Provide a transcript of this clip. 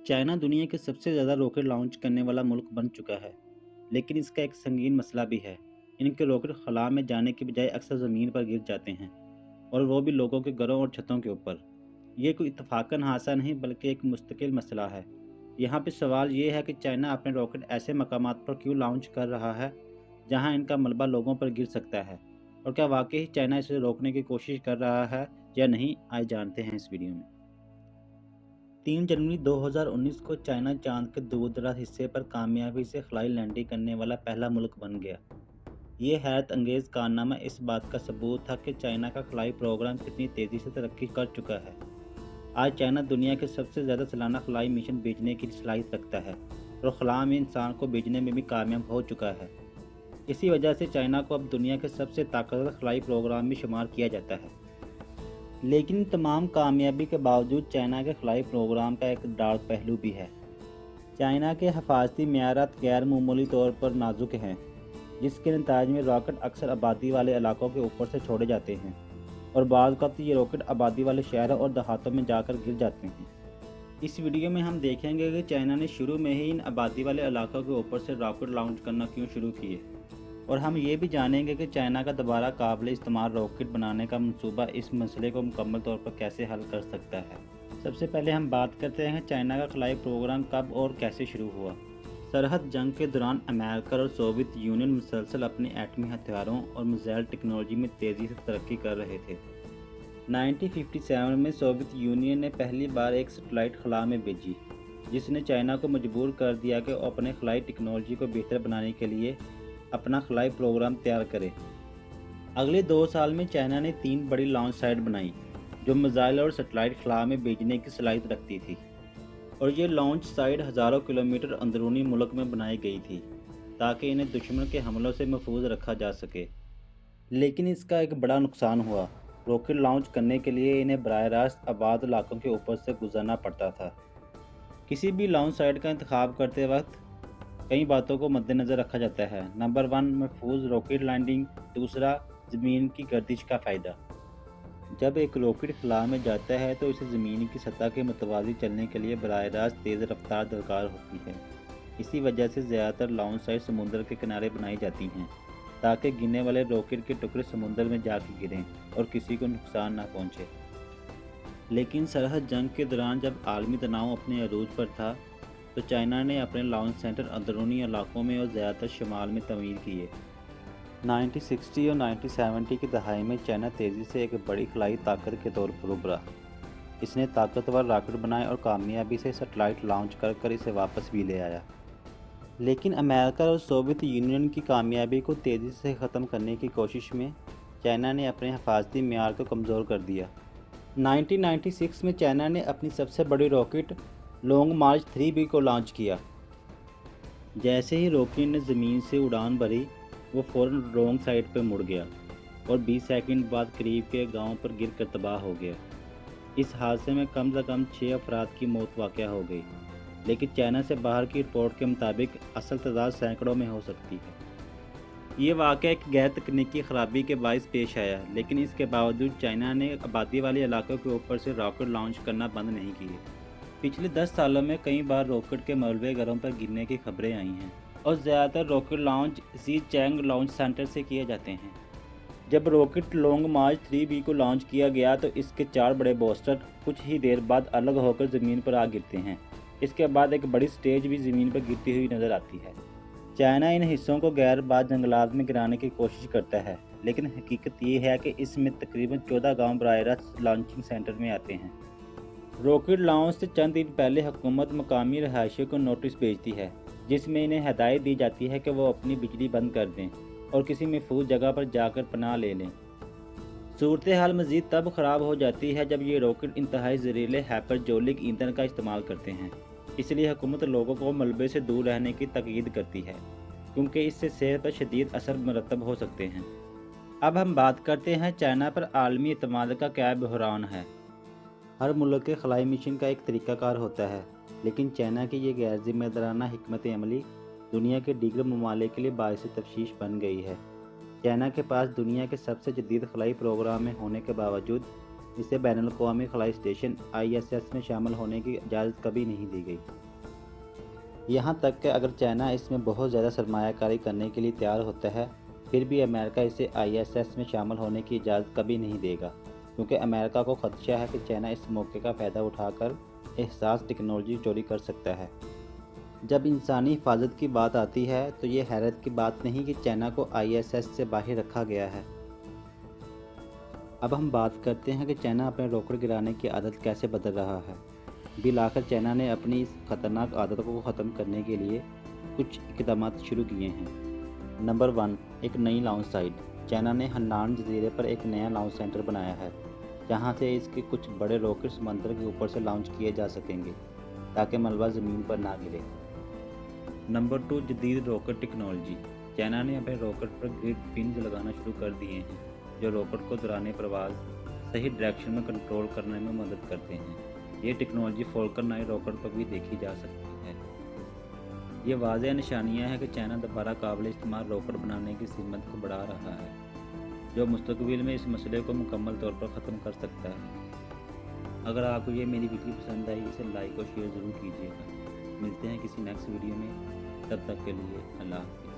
China दुनिया के सबसे ज़्यादा रॉकेट लॉन्च करने वाला मुल्क बन चुका है, लेकिन इसका एक संगीन मसला भी है। इनके रॉकेट खला में जाने के बजाय अक्सर ज़मीन पर गिर जाते हैं, और वो भी लोगों के घरों और छतों के ऊपर। ये कोई इत्तफाकन हादसा नहीं, बल्कि एक मुस्तकिल मसला है। यहाँ पे सवाल ये है कि चाइना अपने रॉकेट ऐसे मकामात पर क्यों लॉन्च कर रहा है, जहाँ इनका मलबा लोगों पर गिर सकता है, और क्या वाकई चाइना इसे रोकने की कोशिश कर रहा है या नहीं, आइए जानते हैं इस वीडियो में। 3 जनवरी 2019 को चाइना चांद के दूर-दराज हिस्से पर कामयाबी से खलाई लैंडिंग करने वाला पहला मुल्क बन गया। ये हैरत अंगेज़ कारनामा इस बात का सबूत था कि चाइना का खलाई प्रोग्राम कितनी तेज़ी से तरक्की कर चुका है। आज चाइना दुनिया के सबसे ज़्यादा सालाना खलाई मिशन भेजने की सलाहियत रखता है, और खला में इंसान को भेजने में भी कामयाब हो चुका है। इसी वजह से चाइना को अब दुनिया के सबसे ताकतवर खलाई प्रोग्राम में शुमार किया जाता है। लेकिन तमाम कामयाबी के बावजूद चाइना के खलाई प्रोग्राम का एक डार्क पहलू भी है। चाइना के हिफाजती मेयारात गैर मामूली तौर पर नाजुक हैं, जिसके नतीजे में रॉकेट अक्सर आबादी वाले इलाकों के ऊपर से छोड़े जाते हैं, और बाज़ वक़्त ये रॉकेट आबादी वाले शहरों और देहातों में जाकर गिर जाते हैं। इस वीडियो में हम देखेंगे कि चाइना ने शुरू में ही इन आबादी वाले इलाकों के ऊपर से रॉकेट लॉन्च करना क्यों शुरू किए, और हम ये भी जानेंगे कि चाइना का दोबारा काबिल इस्तेमाल रॉकेट बनाने का मंसूबा इस मसले को मुकम्मल तौर पर कैसे हल कर सकता है। सबसे पहले हम बात करते हैं चाइना का खलाई प्रोग्राम कब और कैसे शुरू हुआ। सरहद जंग के दौरान अमेरिका और सोवियत यूनियन मुसलसल अपने एटमी हथियारों और मिसाइल टेक्नोलॉजी में तेज़ी से तरक्की कर रहे थे। 1957 में सोवियत यूनियन ने पहली बार एक सैटेलाइट खला में भेजी, जिसने चाइना को मजबूर कर दिया कि वो अपने खलाई टेक्नोलॉजी को बेहतर बनाने के लिए अपना खलाई प्रोग्राम तैयार करे। अगले 2 साल में चाइना ने 3 बड़ी लॉन्च साइट बनाई, जो मिसाइल और सैटेलाइट खला में भेजने की सलाहियत रखती थी, और ये लॉन्च साइट हज़ारों किलोमीटर अंदरूनी मुल्क में बनाई गई थी, ताकि इन्हें दुश्मन के हमलों से महफूज रखा जा सके। लेकिन इसका एक बड़ा नुकसान हुआ। रॉकेट लॉन्च करने के लिए इन्हें बराह रास्त आबाद इलाकों के ऊपर से गुजरना पड़ता था। किसी भी लॉन्च साइट का इंतखाब करते वक्त कई बातों को मद्देनज़र रखा जाता है। नंबर 1, महफूज रॉकेट लैंडिंग। दूसरा, ज़मीन की गर्दिश का फ़ायदा। जब एक रॉकेट खला में जाता है तो इसे ज़मीन की सतह के मुतवाज़ी चलने के लिए बराह रास्त तेज़ रफ्तार दरकार होती है। इसी वजह से ज़्यादातर लॉन्च साइट समुद्र के किनारे बनाई जाती हैं, ताकि गिरने वाले रॉकेट के टुकड़े समुद्र में जाकर गिरें और किसी को नुकसान ना पहुँचे। लेकिन सरहद जंग के दौरान जब आलमी तनाव अपने अरूज पर था, तो चाइना ने अपने लॉन्च सेंटर अंदरूनी इलाकों में और ज़्यादातर शुमाल में तमीर किए। 1960 और 1970 की दहाई में चाइना तेज़ी से एक बड़ी खलाई ताकत के तौर पर उभरा। इसने ताकतवर रॉकेट बनाए और कामयाबी से सैटेलाइट लॉन्च कर इसे वापस भी ले आया। लेकिन अमेरिका और सोवियत यूनियन की कामयाबी को तेज़ी से ख़त्म करने की कोशिश में चाइना ने अपने हिफाजती मेयार को कमज़ोर कर दिया। 1996 में चाइना ने अपनी सबसे बड़ी रॉकेट लॉन्ग मार्च 3B को लॉन्च किया। जैसे ही रॉकेट ने ज़मीन से उड़ान भरी, वो फ़ौरन रॉन्ग साइड पर मुड़ गया और 20 सेकंड बाद करीब के गांव पर गिरकर तबाह हो गया। इस हादसे में कम से कम 6 अफराद की मौत वाक़या हो गई, लेकिन चाइना से बाहर की रिपोर्ट के मुताबिक असल तादाद सैकड़ों में हो सकती है। ये वाक़या एक गैर तकनीकी ख़राबी के बायस पेश आया, लेकिन इसके बावजूद चाइना ने आबादी वाले इलाकों के ऊपर से रॉकेट लॉन्च करना बंद नहीं किए। पिछले 10 सालों में कई बार रॉकेट के मलबे घरों पर गिरने की खबरें आई हैं, और ज़्यादातर रॉकेट लॉन्च ज़ीचैंग लॉन्च सेंटर से किए जाते हैं। जब रॉकेट लॉन्ग मार्च 3B को लॉन्च किया गया तो इसके 4 बड़े बूस्टर कुछ ही देर बाद अलग होकर ज़मीन पर आ गिरते हैं। इसके बाद एक बड़ी स्टेज भी ज़मीन पर गिरती हुई नज़र आती है। चाइना इन हिस्सों को गैरबाद जंगलात में गिराने की कोशिश करता है, लेकिन हकीकत ये है कि इसमें तकरीबन 14 गांव बराह रास्त लॉन्चिंग सेंटर में आते हैं। रॉकेट लॉन्च से चंद दिन पहले हुकूमत मकामी रहायशियों को नोटिस भेजती है, जिसमें इन्हें हदायत दी जाती है कि वो अपनी बिजली बंद कर दें और किसी महफूज जगह पर जाकर पनाह ले लें। सूरत हाल मज़ीद तब ख़राब हो जाती है जब ये रॉकेट इंतहाई ज़हरीले हाइपरजोलिक ईंधन का इस्तेमाल करते हैं। इसलिए हुकूमत लोगों को मलबे से दूर रहने की ताकीद करती है, क्योंकि इससे सेहत पर शदीद असर मरतब हो सकते हैं। अब हम बात करते हैं चाइना पर आलमी एतमाद का क्या बहरान है। हर मुल्क के खलाई मिशन का एक तरीक़ाकार होता है, लेकिन चाइना की ये गैर ज़िम्मेदाराना हिकमत अमली दुनिया के दीगर ममालिक के लिए बाइस तफशीश बन गई है। चाइना के पास दुनिया के सबसे जदीद खलाई प्रोग्राम में होने के बावजूद इसे बैनुल अक़वामी खलाई स्टेशन ISS में शामिल होने की इजाज़त कभी नहीं दी गई। यहाँ तक कि अगर चाइना इसमें बहुत ज़्यादा सरमायाकारी करने के लिए तैयार होता है, फिर भी अमेरिका इसे ISS में शामिल होने की इजाज़त कभी नहीं देगा, क्योंकि अमेरिका को खदशा है कि चाइना इस मौके का फ़ायदा उठाकर एहसास टेक्नोलॉजी चोरी कर सकता है। जब इंसानी हिफाजत की बात आती है तो ये हैरत की बात नहीं कि चाइना को ISS से बाहर रखा गया है। अब हम बात करते हैं कि चाइना अपने रॉकेट गिराने की आदत कैसे बदल रहा है। बिल आखिर चाइना ने अपनी इस खतरनाक आदत को ख़त्म करने के लिए कुछ इक़दाम शुरू किए हैं। नंबर 1, एक नई लॉन्च साइट। चाइना ने हन्नान जजीरे पर एक नया लॉन्च सेंटर बनाया है, जहां से इसके कुछ बड़े रॉकेट समंदर के ऊपर से लॉन्च किए जा सकेंगे ताकि मलबा ज़मीन पर ना गिरे। नंबर 2, जदीद रॉकेट टेक्नोलॉजी। चाइना ने अपने रॉकेट पर ग्रिड फिन्स लगाना शुरू कर दिए हैं, जो रॉकेट को दौरान प्रवास सही डायरेक्शन में कंट्रोल करने में मदद करते हैं। ये टेक्नोलॉजी फॉल्कन 9 रॉकेट पर भी देखी जा सकती है। ये वाज़ेह निशानियाँ हैं कि चाइना दोबारा काबिल इस्तेमाल रॉकेट बनाने की हिम्मत को बढ़ा रहा है, जो मुस्तकबिल में इस मसले को मुकम्मल तौर पर ख़त्म कर सकता है। अगर आपको ये मेरी वीडियो पसंद आई, इसे लाइक और शेयर ज़रूर कीजिएगा। मिलते हैं किसी नेक्स्ट वीडियो में, तब तक के लिए अल्लाह हाफ़िज़।